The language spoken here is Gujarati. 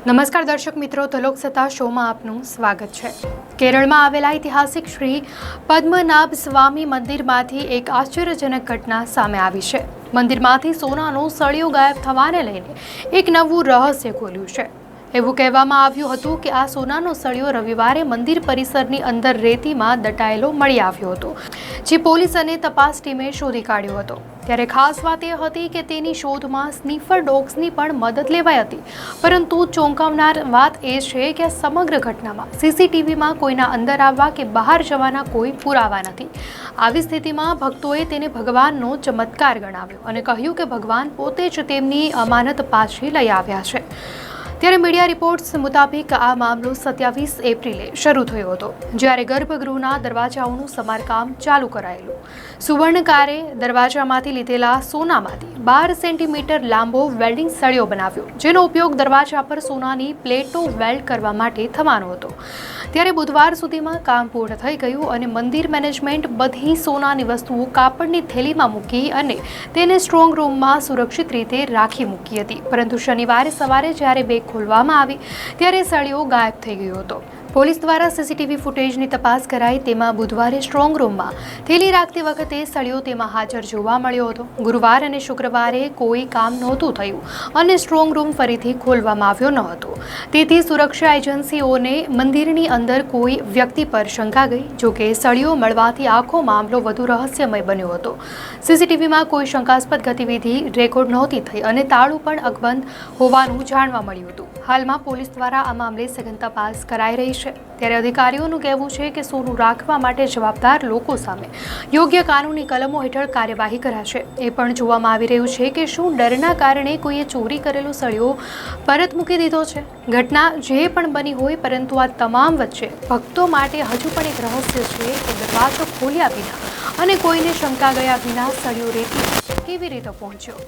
નમસ્કાર દર્શક મિત્રો, તો લોકસત્તા શોમાં આપનું સ્વાગત છે। કેરળમાં આવેલા ઐતિહાસિક શ્રી પદ્મનાભ સ્વામી મંદિરમાંથી એક આશ્ચર્યજનક ઘટના સામે આવી છે। મંદિરમાંથી સોનાનો સળિયો ગાયબ થવાને લઈને એક નવું રહસ્ય ખુલ્યું છે। એવું કહેવામાં આવ્યું હતું કે આ સોનાનો સળિયો રવિવારે મંદિર પરિસરની અંદર રેતીમાં દટાયેલો મળી આવ્યો હતો, જે પોલીસ અને તપાસ ટીમે શોધી કાઢ્યો હતો। ત્યારે ખાસ વાત એ હતી કે તેની શોધમાં સ્નીફર ડોગ્સની પણ મદદ લેવાઈ હતી, પરંતુ ચોંકાવનાર વાત એ છે કે આ સમગ્ર ઘટનામાં સીસીટીવીમાં કોઈના અંદર આવવા કે બહાર જવાના કોઈ પુરાવા નથી। આવી સ્થિતિમાં ભક્તોએ તેને ભગવાનનો ચમત્કાર ગણાવ્યો અને કહ્યું કે ભગવાન પોતે જ તેમની અમાનત પાછી લઈ આવ્યા છે। ત્યારે મીડિયા રિપોર્ટ્સ મુતાબિક આ મામલો 27 એપ્રિલે શરૂ થયો હતો, જ્યારે ગર્ભગૃહના દરવાજાઓનું સમારકામ ચાલુ કરાયેલું। સુવર્ણકારે દરવાજામાંથી લીધેલા સોનામાંથી 12 સેન્ટીમીટર લાંબો વેલ્ડિંગ સળિયો બનાવ્યો, જેનો ઉપયોગ દરવાજા પર સોનાની પ્લેટો વેલ્ડ કરવા માટે થવાનો હતો। ત્યારે બુધવાર સુધીમાં કામ પૂર્ણ થઈ ગયું અને મંદિર મેનેજમેન્ટ બધી સોનાની વસ્તુઓ કાપડની થેલીમાં મૂકી અને તેને સ્ટ્રોંગ રૂમમાં સુરક્ષિત રીતે રાખી મૂકી હતી, પરંતુ શનિવારે સવારે જ્યારે બેગ ખોલવામાં આવી ત્યારે સળિયો ગાયબ થઈ ગયો હતો। પોલીસ દ્વારા સીસીટીવી ફૂટેજની તપાસ કરાઈ, તેમાં બુધવારે સ્ટ્રોંગ રૂમમાં થેલી રાખતી વખતે સળિયો તેમાં હાજર જોવા મળ્યો હતો। ગુરુવાર અને શુક્રવારે કોઈ કામ નહોતું થયું અને સ્ટ્રોંગ રૂમ ફરીથી ખોલવામાં આવ્યો ન હતો। તેથી સુરક્ષા એજન્સીઓને મંદિરની અંદર કોઈ વ્યક્તિ પર શંકા ગઈ। જોકે સળિયો મળવાથી આખો મામલો વધુ રહસ્યમય બન્યો હતો। સીસીટીવીમાં કોઈ શંકાસ્પદ ગતિવિધિ રેકોર્ડ નહોતી થઈ અને તાળું પણ અકબંધ હોવાનું જાણવા મળ્યું હતું। હાલમાં પોલીસ દ્વારા આ મામલે સઘન તપાસ કરાઈ રહી છે। ત્યારે અધિકારીઓનું કહેવું છે કે સોનું રાખવા માટે જવાબદાર લોકો સામે યોગ્ય કાનૂની કલમો હેઠળ કાર્યવાહી કરાશે। એ પણ જોવામાં આવી રહ્યું છે કે શું ડરના કારણે કોઈએ ચોરી કરેલો સળિયો પરત મૂકી દીધો છે। ઘટના જે પણ બની હોય, પરંતુ આ તમામ વચ્ચે ભક્તો માટે હજુ પણ એક રહસ્ય છે કે દરવાજો ખોલ્યા વિના અને કોઈને શંકા ગયા વિના સળિયો રેતી કેવી રીતે પહોંચ્યો।